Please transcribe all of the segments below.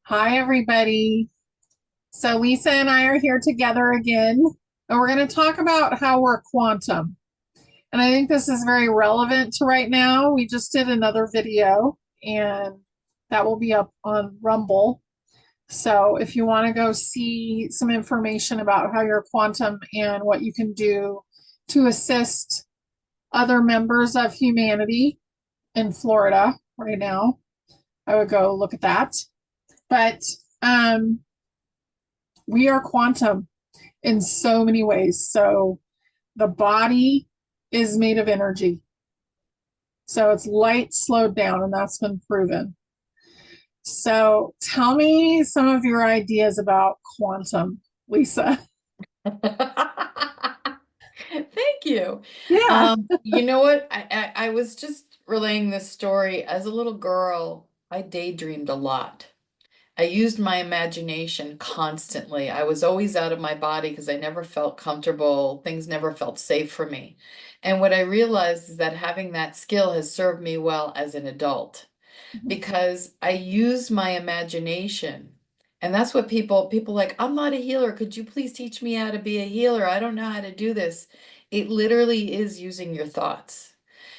Hi, everybody. So Lisa and I are here together again, and we're going to talk about how we're quantum. And I think this is very relevant to right now. We just did another video, and that will be up on Rumble. So if you want to go see some information about how you're quantum and what you can do to assist other members of humanity in Florida right now, I would go look at that. But um, we are quantum in so many ways. So the body is made of energy. So it's light slowed down, and that's been proven. So tell me some of your ideas about quantum, Lisa. Thank you. Yeah. You know what? I was just relaying this story. As a little girl, I daydreamed a lot. I used my imagination constantly. I was always out of my body because I never felt comfortable. Things never felt safe for me. And what I realized is that having that skill has served me well as an adult because I use my imagination. And that's what people like, I'm not a healer. Could you please teach me how to be a healer? I don't know how to do this. It literally is using your thoughts.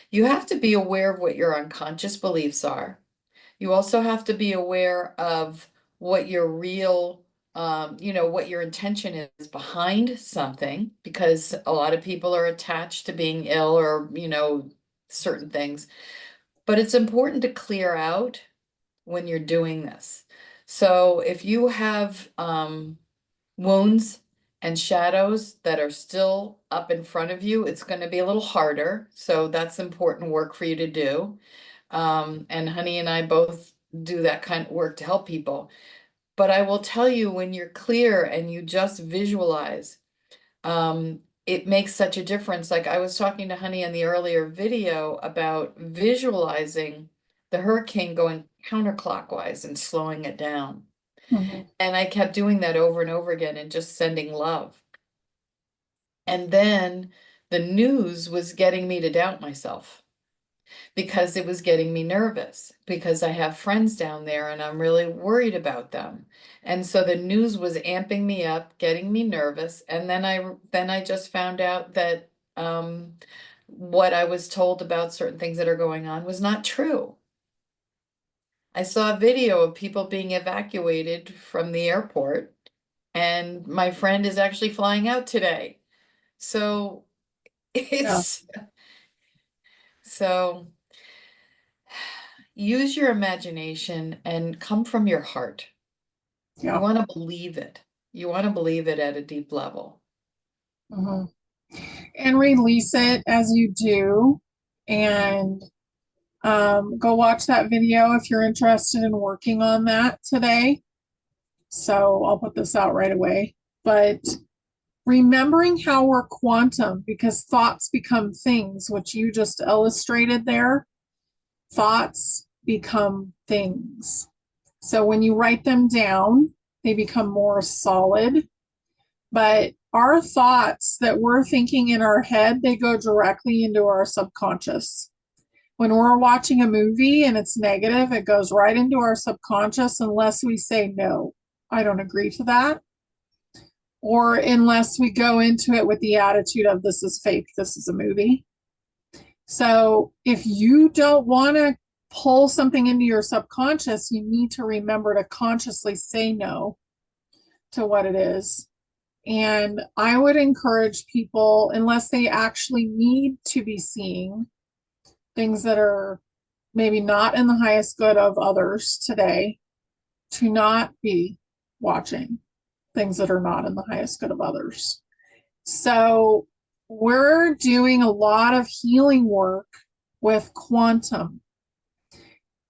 You have to be aware of what your unconscious beliefs are. You also have to be aware of what your real, what your intention is behind something, because a lot of people are attached to being ill or, certain things. But it's important to clear out when you're doing this. So if you have wounds and shadows that are still up in front of you, it's going to be a little harder. So that's important work for you to do. And Honey and I both do that kind of work to help people. But I will tell you, when you're clear and you just visualize, it makes such a difference. Like I was talking to Honey in the earlier video about visualizing the hurricane going counterclockwise and slowing it down. Mhm. And I kept doing that over and over again and just sending love. And then the news was getting me to doubt myself because it was getting me nervous because I have friends down there and I'm really worried about them. And so the news was amping me up, getting me nervous, and then I just found out that what I was told about certain things that are going on was not true. I saw a video of people being evacuated from the airport, and my friend is actually flying out today. So Yeah. it's so use your imagination and come from your heart. You Yeah. want to believe it. You want to believe it at a deep level. Mhm. And release it as you do. And go watch that video if you're interested in working on that today. So I'll put this out right away. But remembering how we're quantum, because thoughts become things, which you just illustrated there, thoughts become things. So when you write them down, they become more solid. But our thoughts that we're thinking in our head, they go directly into our subconscious. When we're watching a movie and it's negative, it goes right into our subconscious unless we say, no, I don't agree to that, or unless we go into it with the attitude of this is fake, this is a movie. So if you don't want to pull something into your subconscious, you need to remember to consciously say no to what it is. And I would encourage people, unless they actually need to be seeing things that are maybe not in the highest good of others today, to not be watching things that are not in the highest good of others. So we're doing a lot of healing work with quantum,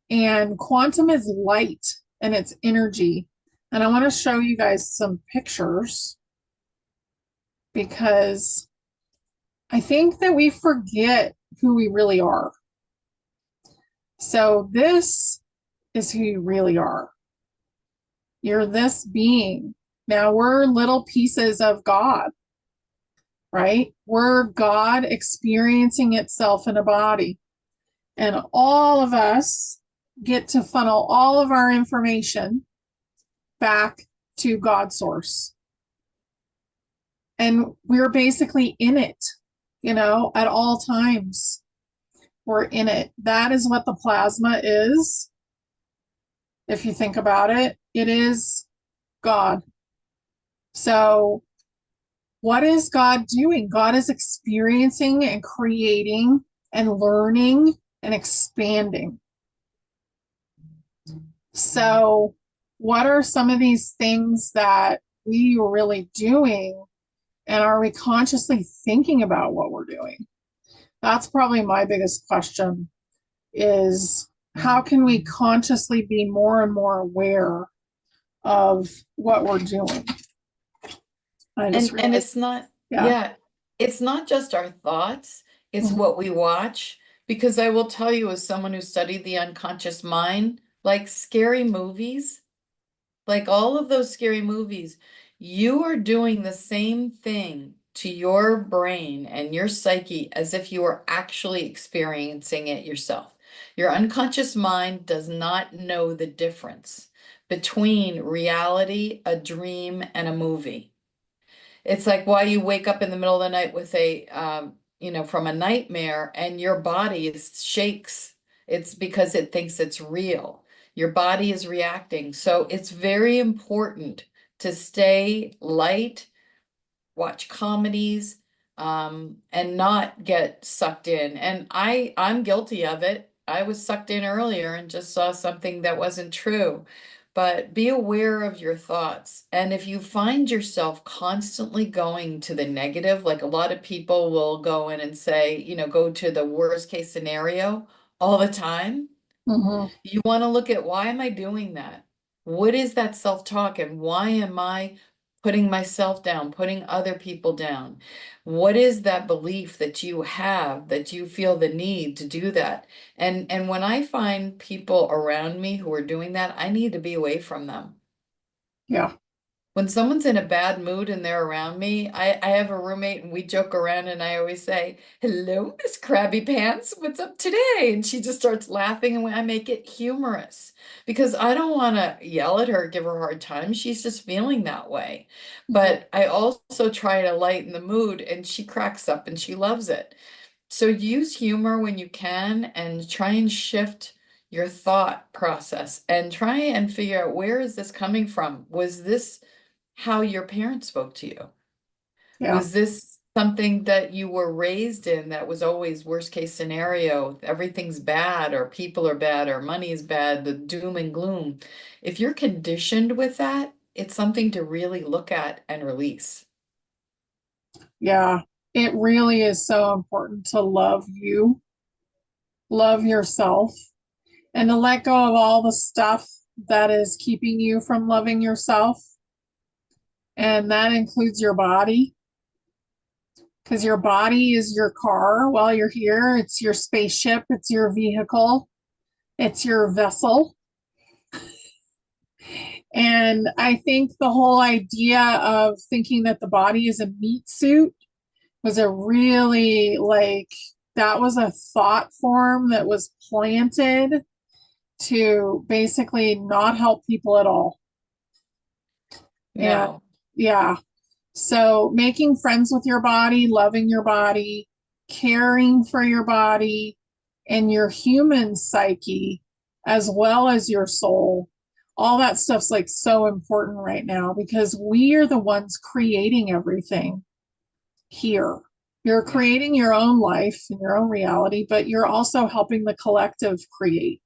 and quantum is light and it's energy. And I want to show you guys some pictures because I think that we forget who we really are. So this is who you really are. You're this being. Now we're little pieces of God, right? We're God experiencing itself in a body. And all of us get to funnel all of our information back to God source. And we're basically in it, at all times. We're in it. That is what the plasma is. If you think about it, it is God. So, what is God doing? God is experiencing and creating and learning and expanding. So, what are some of these things that we are really doing? And are we consciously thinking about what we're doing? That's probably my biggest question is how can we consciously be more and more aware of what we're doing? I just And realized, it's not, yeah. yeah, it's not just our thoughts, it's Mhm, what we watch. Because I will tell you, as someone who studied the unconscious mind, like scary movies, like all of those scary movies, you are doing the same thing to your brain and your psyche as if you were actually experiencing it yourself. Your unconscious mind does not know the difference between reality, a dream, and a movie. It's like why you wake up in the middle of the night with from a nightmare and your body shakes. It's because it thinks it's real. Your body is reacting. So it's very important to stay light, watch comedies, and not get sucked in. And I'm guilty of it. I was sucked in earlier and just saw something that wasn't true. But be aware of your thoughts. And if you find yourself constantly going to the negative, like a lot of people will go in and say, go to the worst case scenario all the time. mhm, You want to look at why am I doing that? What is that self-talk and why am I putting myself down, putting other people down? What is that belief that you have that you feel the need to do that? And when I find people around me who are doing that, I need to be away from them. yeah. When someone's in a bad mood and they're around me, I have a roommate and we joke around and I always say, "Hello, Miss Krabby Pants, what's up today?" And she just starts laughing and I make it humorous because I don't want to yell at her, give her a hard time. She's just feeling that way. Mhm, But I also try to lighten the mood and she cracks up and she loves it. So use humor when you can and try and shift your thought process and try and figure out where is this coming from? Was this how your parents spoke to you? yeah, Was this something that you were raised in that was always worst case scenario? Everything's bad, or people are bad, or money is bad, the doom and gloom. If you're conditioned with that, it's something to really look at and release. yeah. It really is so important to love you, love yourself, and to let go of all the stuff that is keeping you from loving yourself. And that includes your body, because your body is your car while you're here. It's your spaceship, it's your vehicle, it's your vessel. And I think the whole idea of thinking that the body is a meat suit was a really that was a thought form that was planted to basically not help people at all. And No. yeah, so making friends with your body, loving your body, caring for your body and your human psyche, as well as your soul, all that stuff's like so important right now because we are the ones creating everything here. You're Yeah. creating your own life and your own reality, but you're also helping the collective create.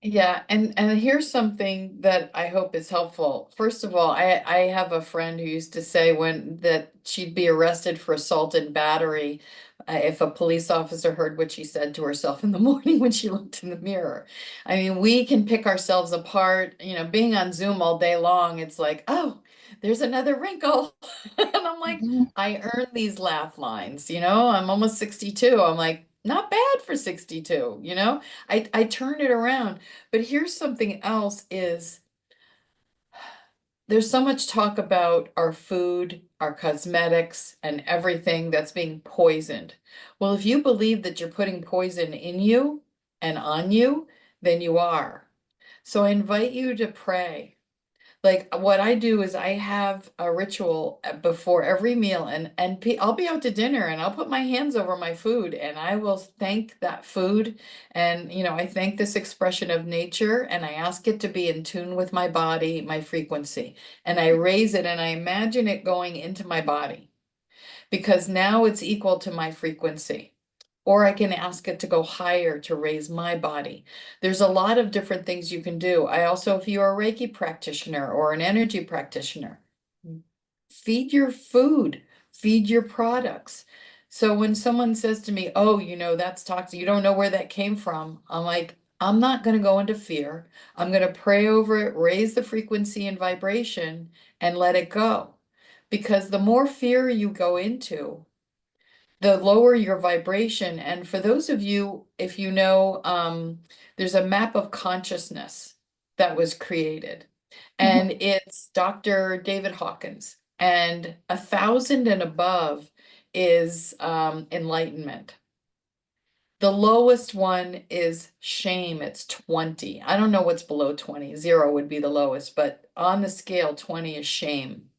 Yeah, and here's something that I hope is helpful. First of all, I have a friend who used to say when that she'd be arrested for assault and battery if a police officer heard what she said to herself in the morning when she looked in the mirror. I mean, we can pick ourselves apart, being on Zoom all day long, it's like, oh, there's another wrinkle. And I'm like, Mhm. I earn these laugh lines, I'm almost 62. I'm like, not bad for 62, I turn it around. But here's something else is there's so much talk about our food, our cosmetics, and everything that's being poisoned. Well, if you believe that you're putting poison in you and on you, then you are. So I invite you to pray. Like what I do is I have a ritual before every meal, I'll be out to dinner and I'll put my hands over my food and I will thank that food, and I thank this expression of nature and I ask it to be in tune with my body, my frequency, and I raise it and I imagine it going into my body because now it's equal to my frequency. Or I can ask it to go higher to raise my body. There's a lot of different things you can do. I also, if you're a Reiki practitioner or an energy practitioner, feed your food, feed your products. So when someone says to me, oh, that's toxic, you don't know where that came from, I'm like, I'm not going to go into fear. I'm going to pray over it, raise the frequency and vibration, and let it go. Because the more fear you go into, the lower your vibration. And for those of you, if you know, there's a map of consciousness that was created, Mhm, and it's Dr. David Hawkins, and 1,000 and above is enlightenment. The lowest one is shame. It's 20. I don't know what's below 20. Zero would be the lowest, but on the scale, 20 is shame.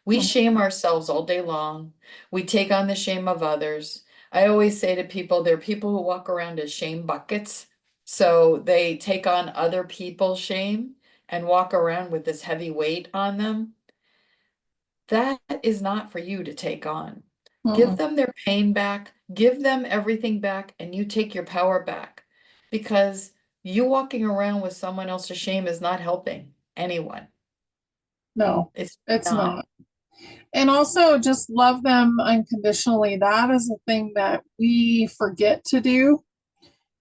We mhm, shame ourselves all day long. We take on the shame of others. I always say to people, there are people who walk around as shame buckets. So they take on other people's shame and walk around with this heavy weight on them. That is not for you to take on. Give mhm. them their pain back, give them everything back, and you take your power back. Because you walking around with someone else's shame is not helping anyone. No, It's it's not. not. And also just love them unconditionally. That is a thing that we forget to do.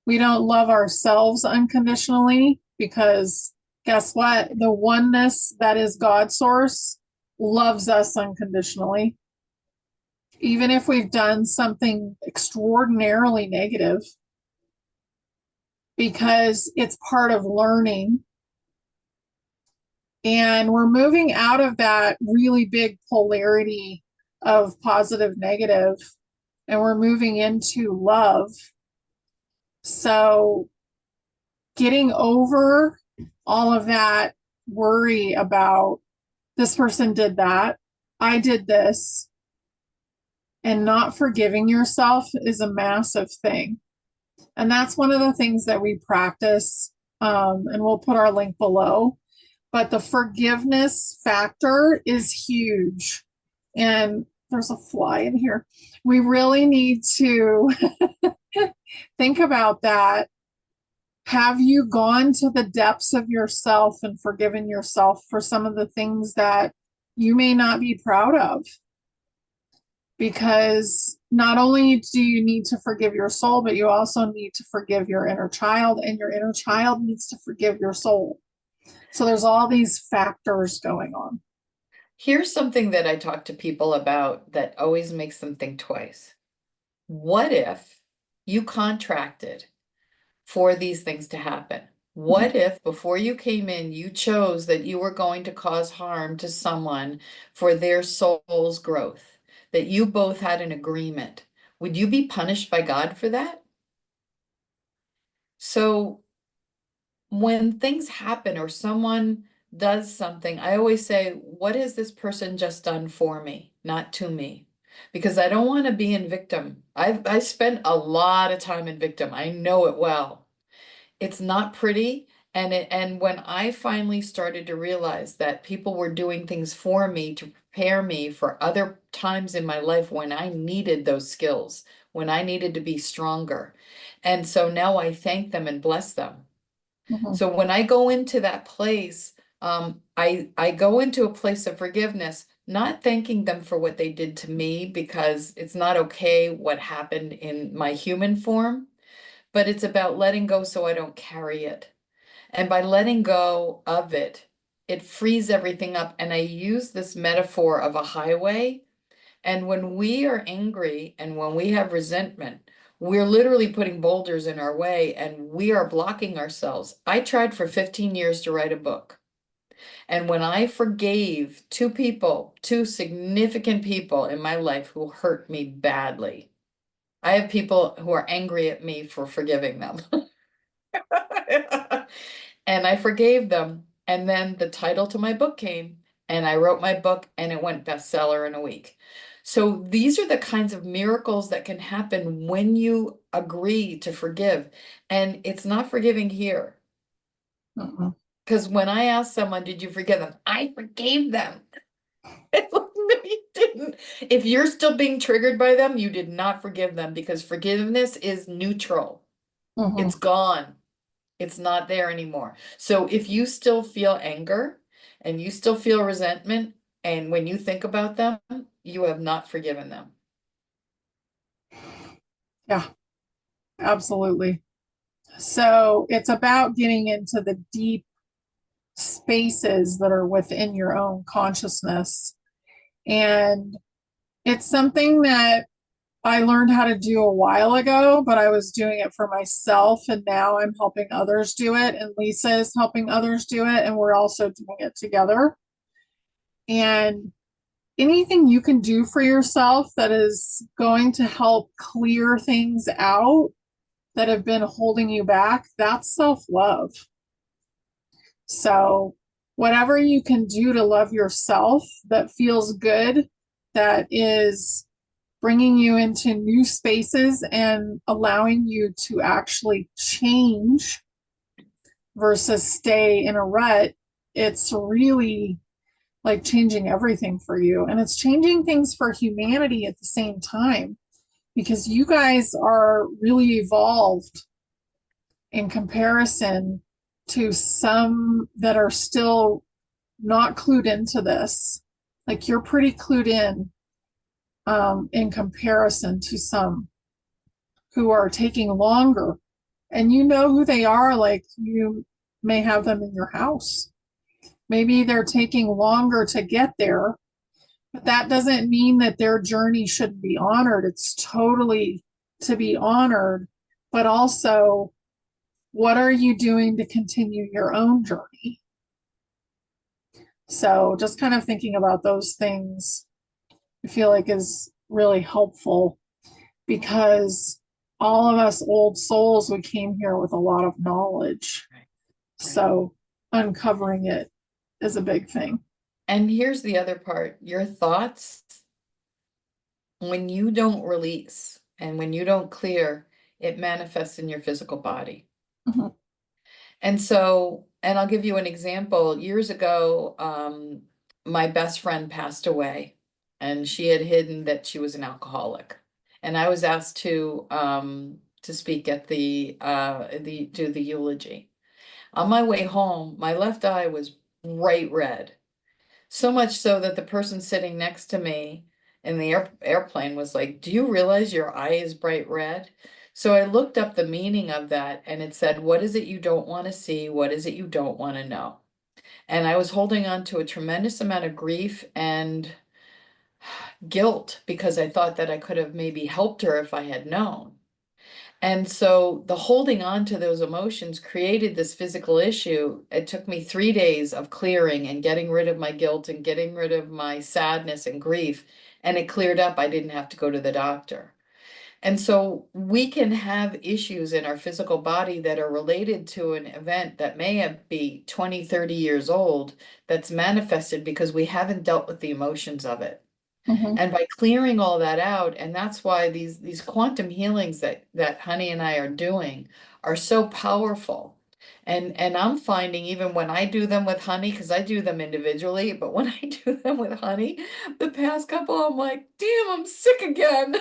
We don't love ourselves unconditionally because guess what? The oneness that is God source loves us unconditionally. Even if we've done something extraordinarily negative, because it's part of learning. And we're moving out of that really big polarity of positive, negative, and we're moving into love. So getting over all of that worry about this person did that, I did this, and not forgiving yourself is a massive thing. And that's one of the things that we practice. And we'll put our link below. But the forgiveness factor is huge. And there's a fly in here. We really need to think about that. Have you gone to the depths of yourself and forgiven yourself for some of the things that you may not be proud of? Because not only do you need to forgive your soul, but you also need to forgive your inner child, and your inner child needs to forgive your soul. So there's all these factors going on. Here's something that I talk to people about that always makes them think twice. What if you contracted for these things to happen? What if before you came in, you chose that you were going to cause harm to someone for their soul's growth, that you both had an agreement? Would you be punished by God for that? So when things happen or someone does something, I always say, what has this person just done for me, not to me? Because I don't want to be in victim. I spent a lot of time in victim. I know it well. It's not pretty. And when I finally started to realize that people were doing things for me to prepare me for other times in my life when I needed those skills, when I needed to be stronger. And so now I thank them and bless them. Mhm, So when I go into that place, I go into a place of forgiveness, not thanking them for what they did to me because it's not okay what happened in my human form, but it's about letting go so I don't carry it. And by letting go of it, it frees everything up. And I use this metaphor of a highway. And when we are angry and when we have resentment, we're literally putting boulders in our way and we are blocking ourselves. I tried for 15 years to write a book. And when I forgave two people, two significant people in my life who hurt me badly, I have people who are angry at me for forgiving them. And I forgave them. And then the title to my book came, and I wrote my book, and it went bestseller in a week. So these are the kinds of miracles that can happen when you agree to forgive. And it's not forgiving here. Mhm. Because when I ask someone, did you forgive them? I forgave them. No, you didn't. If you're still being triggered by them, you did not forgive them because forgiveness is neutral. It's Mhm. gone. It's not there anymore. So if you still feel anger and you still feel resentment, and when you think about them, you have not forgiven them. Yeah, absolutely. So it's about getting into the deep spaces that are within your own consciousness. And it's something that I learned how to do a while ago, but I was doing it for myself. And now I'm helping others do it. And Lisa is helping others do it. And we're also doing it together. And anything you can do for yourself that is going to help clear things out that have been holding you back, that's self love. So, whatever you can do to love yourself that feels good, that is bringing you into new spaces and allowing you to actually change versus stay in a rut, it's really like changing everything for you. And it's changing things for humanity at the same time because you guys are really evolved in comparison to some that are still not clued into this. Like you're pretty clued in comparison to some who are taking longer. And you know who they are, like you may have them in your house. Maybe they're taking longer to get there, but that doesn't mean that their journey shouldn't be honored. It's totally to be honored, but also what are you doing to continue your own journey? So just kind of thinking about those things, I feel like is really helpful because all of us old souls, we came here with a lot of knowledge. Right. Right. So uncovering it is a big thing. And here's the other part, your thoughts, when you don't release and when you don't clear, it manifests in your physical body. Mhm. And so, and I'll give you an example. Years ago, my best friend passed away, and she had hidden that she was an alcoholic. And I was asked to speak at the do the eulogy. On my way home, my left eye was bright red. So much so that the person sitting next to me in the airplane was like, "Do you realize your eye is bright red?" So I looked up the meaning of that and it said, "What is it you don't want to see? What is it you don't want to know?" And I was holding on to a tremendous amount of grief and guilt because I thought that I could have maybe helped her if I had known. And so the holding on to those emotions created this physical issue. It took me 3 days of clearing and getting rid of my guilt and getting rid of my sadness and grief. And it cleared up. I didn't have to go to the doctor. And so we can have issues in our physical body that are related to an event that may be 20, 30 years old that's manifested because we haven't dealt with the emotions of it. Mhm. And by clearing all that out, and that's why these quantum healings that Honey and I are doing are so powerful. And I'm finding even when I do them with Honey, because I do them individually, but when I do them with Honey, the past couple, I'm like, damn, I'm sick again.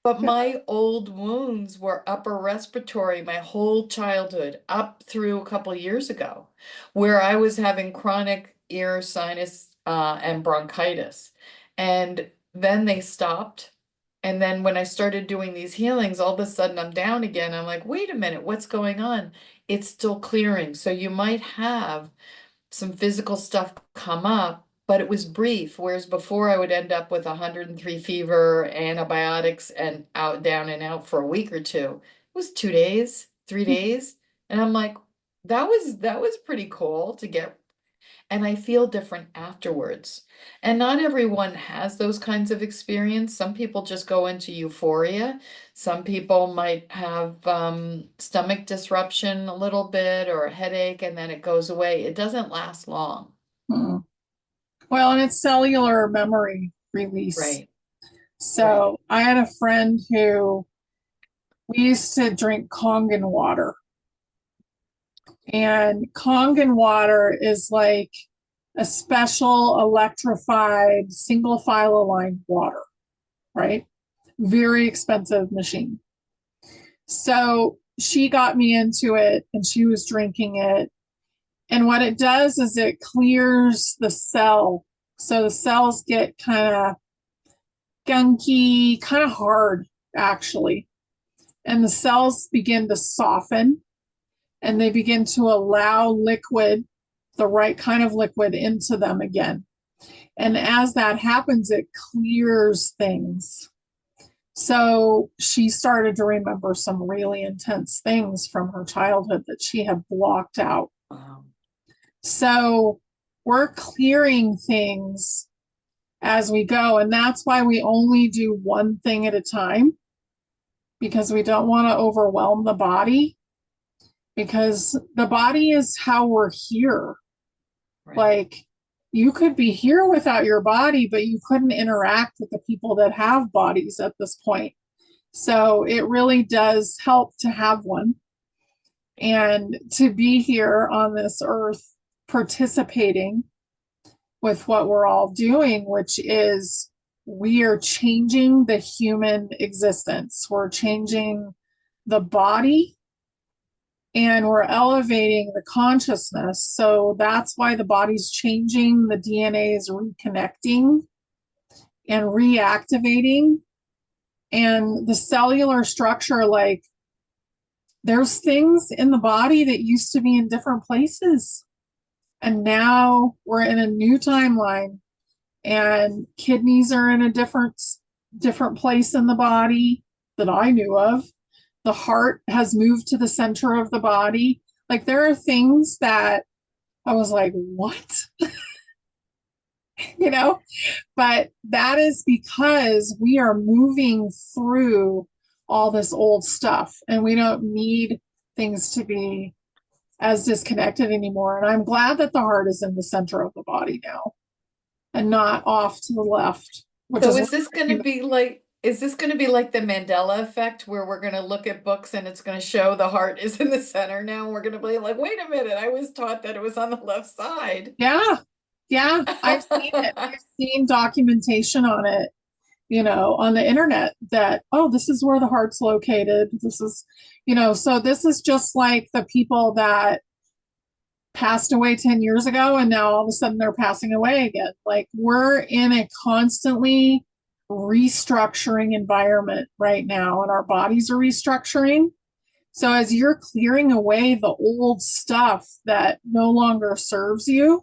But my old wounds were upper respiratory my whole childhood, up through a couple of years ago, where I was having chronic ear, sinus, and bronchitis. And then they stopped. And then when I started doing these healings, all of a sudden I'm down again. I'm like, wait a minute, what's going on? It's still clearing. So you might have some physical stuff come up, but it was brief. Whereas before I would end up with 103 fever, antibiotics, and out, down and out for a week or two. It was 2 days, 3 days. And I'm like, that was pretty cool to get. and I feel different afterwards. And not everyone has those kinds of experience. Some people just go into euphoria. Some people might have stomach disruption a little bit or a headache, and then it goes away. It doesn't last long. Mm. Well, and it's cellular memory release. Right, right. So I had a friend who we used to drink Kangen water, and Kangen water is like a special electrified single file aligned water, right? Very expensive machine. So she got me into it and she was drinking it. And what it does is it clears the cell. So the cells get kind of gunky, kind of hard, actually. And the cells begin to soften and they begin to allow liquid, the right kind of liquid, into them again. And as that happens, it clears things. So she started to remember some really intense things from her childhood that she had blocked out. Wow. So we're clearing things as we go. And that's why we only do one thing at a time, because we don't want to overwhelm the body, because the body is how we're here. Right. Like, you could be here without your body, but you couldn't interact with the people that have bodies at this point. So it really does help to have one and to be here on this earth participating with what we're all doing, which is we are changing the human existence. We're changing the body and we're elevating the consciousness. So that's why the body's changing, the DNA is reconnecting and reactivating. And the cellular structure, like there's things in the body that used to be in different places. And now we're in a new timeline and kidneys are in a different place in the body that I knew of. The heart has moved to the center of the body. Like there are things that I was like, what? you know, but that is because we are moving through all this old stuff and we don't need things to be as disconnected anymore. And I'm glad that the heart is in the center of the body now and not off to the left, which So is is this going to be like, is this going to be like the Mandela effect where we're going to look at books and it's going to show the heart is in the center now? And we're going to be like, wait a minute, I was taught that it was on the left side. yeah, yeah, I've seen it. I've seen documentation on it, on the internet that, oh, this is where the heart's located. This is, so this is just like the people that passed away 10 years ago and now all of a sudden they're passing away again. Like we're in a constantly restructuring environment right now and our bodies are restructuring. So as you're clearing away the old stuff that no longer serves you,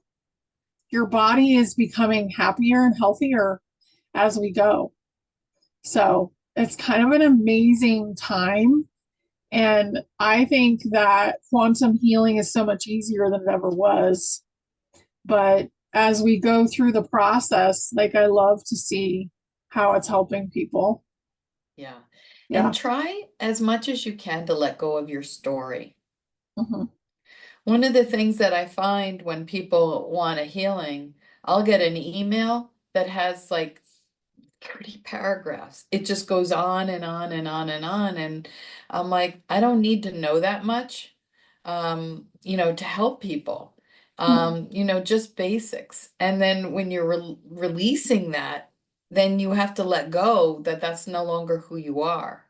your body is becoming happier and healthier as we go. So it's kind of an amazing time. And I think that quantum healing is so much easier than it ever was. But as we go through the process, like I love to see how it's helping people. Yeah. And Yeah. try as much as you can to let go of your story. Mhm. One of the things that I find when people want a healing, I'll get an email that has like 30 paragraphs. It just goes on and on and on and on. And I'm like, I don't need to know that much, to help people, Mhm. just basics. And then when you're releasing that, then you have to let go that that's no longer who you are.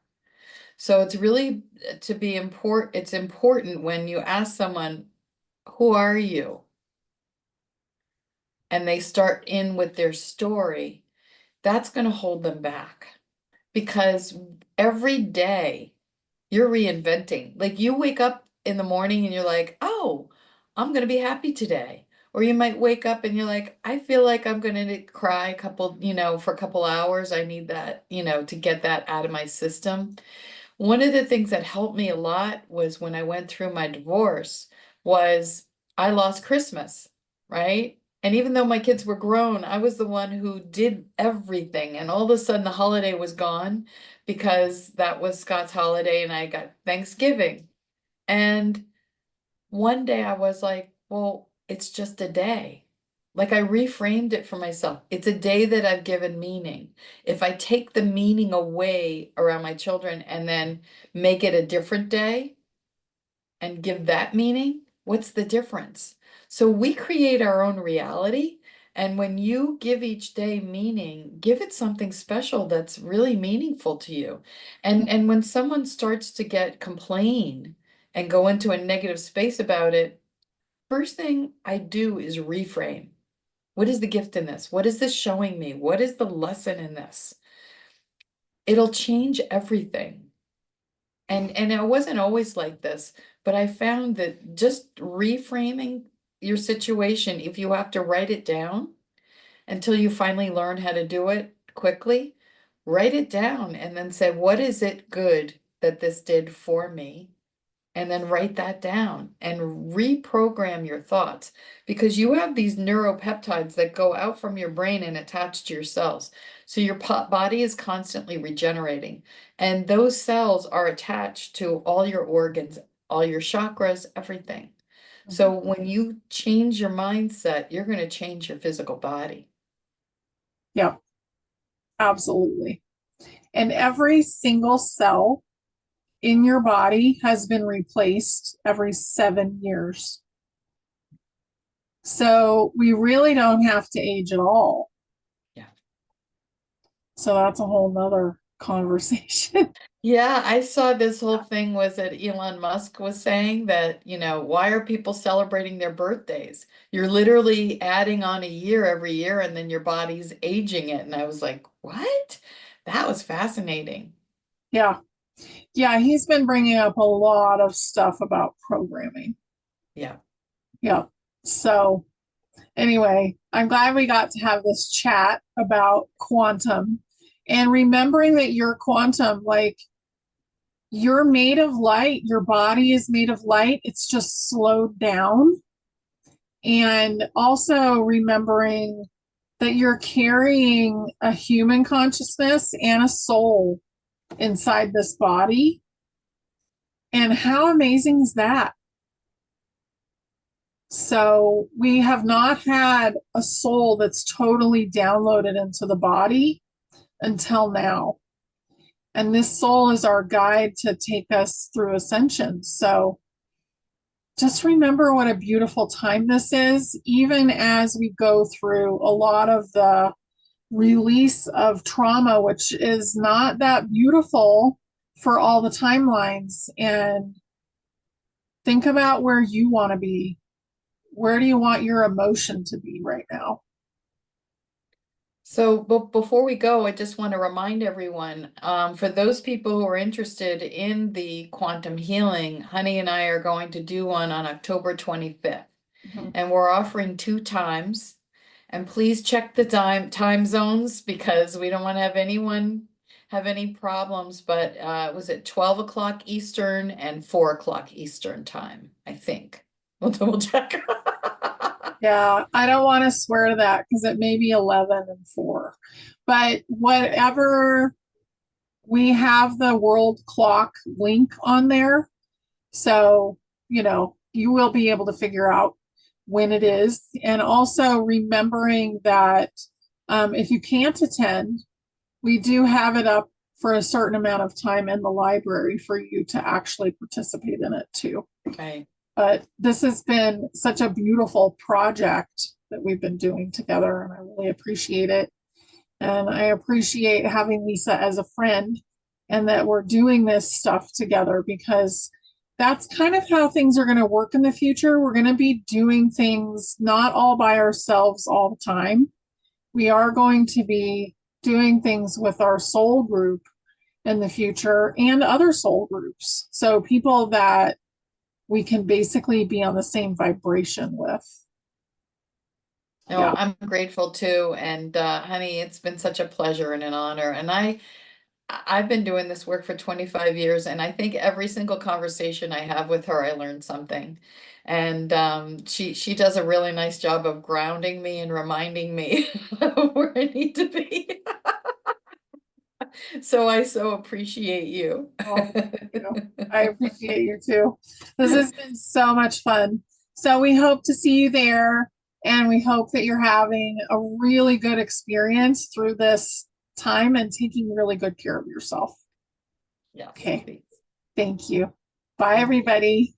So it's really to be important. It's important when you ask someone, who are you? And they start in with their story, that's going to hold them back because every day you're reinventing. Like you wake up in the morning and you're like, oh, I'm going to be happy today. Or you might wake up and you're like, I feel like I'm going to cry a couple, for a couple hours. I need that, to get that out of my system. One of the things that helped me a lot was when I went through my divorce was I lost Christmas. right? And even though my kids were grown, I was the one who did everything. And all of a sudden the holiday was gone because that was Scott's holiday and I got Thanksgiving. And one day I was like, well, it's just a day. Like I reframed it for myself. It's a day that I've given meaning. If I take the meaning away around my children and then make it a different day and give that meaning, what's the difference? So we create our own reality. And when you give each day meaning, give it something special that's really meaningful to you. And when someone starts to get complain and go into a negative space about it, first thing I do is reframe. What is the gift in this? What is this showing me? What is the lesson in this? It'll change everything. And it wasn't always like this, but I found that just reframing your situation, if you have to write it down until you finally learn how to do it quickly, write it down and then say, what is it good that this did for me? And then write that down and reprogram your thoughts because you have these neuropeptides that go out from your brain and attach to your cells. So your body is constantly regenerating, and those cells are attached to all your organs, all your chakras, everything. Mhm. So when you change your mindset, you're going to change your physical body. Yeah, absolutely. And every single cell in your body has been replaced every 7 years. So we really don't have to age at all. Yeah. So that's a whole nother conversation. Yeah, I saw this whole thing was that Elon Musk was saying that, why are people celebrating their birthdays? You're literally adding on a year every year and then your body's aging it. And I was like, what? That was fascinating. Yeah. Yeah, he's been bringing up a lot of stuff about programming. Yeah. Yeah. So, anyway, I'm glad we got to have this chat about quantum and remembering that you're quantum, like you're made of light, your body is made of light, it's just slowed down. And also remembering that you're carrying a human consciousness and a soul inside this body. And how amazing is that? So we have not had a soul that's totally downloaded into the body until now. And this soul is our guide to take us through ascension. So just remember what a beautiful time this is, even as we go through a lot of the release of trauma, which is not that beautiful for all the timelines. And think about where you want to be. Where do you want your emotion to be right now? So before we go, I just want to remind everyone, for those people who are interested in the quantum healing, Honey and I are going to do one on October 25th. Mhm. And we're offering two times. And please check the time zones because we don't want to have anyone have any problems. But was it 12 o'clock Eastern and 4 o'clock Eastern time, I think. We'll double check. Yeah, I don't want to swear to that because it may be 11 and 4. But whatever, we have the world clock link on there. So, you will be able to figure out when it Yeah. is. And also remembering that if you can't attend, we do have it up for a certain amount of time in the library for you to actually participate in it too. Right. But this has been such a beautiful project that we've been doing together, and I really appreciate it. And I appreciate having Lisa as a friend and that we're doing this stuff together because that's kind of how things are going to work in the future. We're going to be doing things not all by ourselves all the time. We are going to be doing things with our soul group in the future and other soul groups. So people that we can basically be on the same vibration with. No, Yeah. I'm grateful too. And honey, it's been such a pleasure and an honor. And I've been doing this work for 25 years, and I think every single conversation I have with her, I learn something. And she does a really nice job of grounding me and reminding me of where I need to be. So I so appreciate you. Oh, thank you. I appreciate you too. This has been so much fun. So we hope to see you there, and we hope that you're having a really good experience through this time and taking really good care of yourself. Yes, Okay, please. thank you. Bye, Thank you. everybody.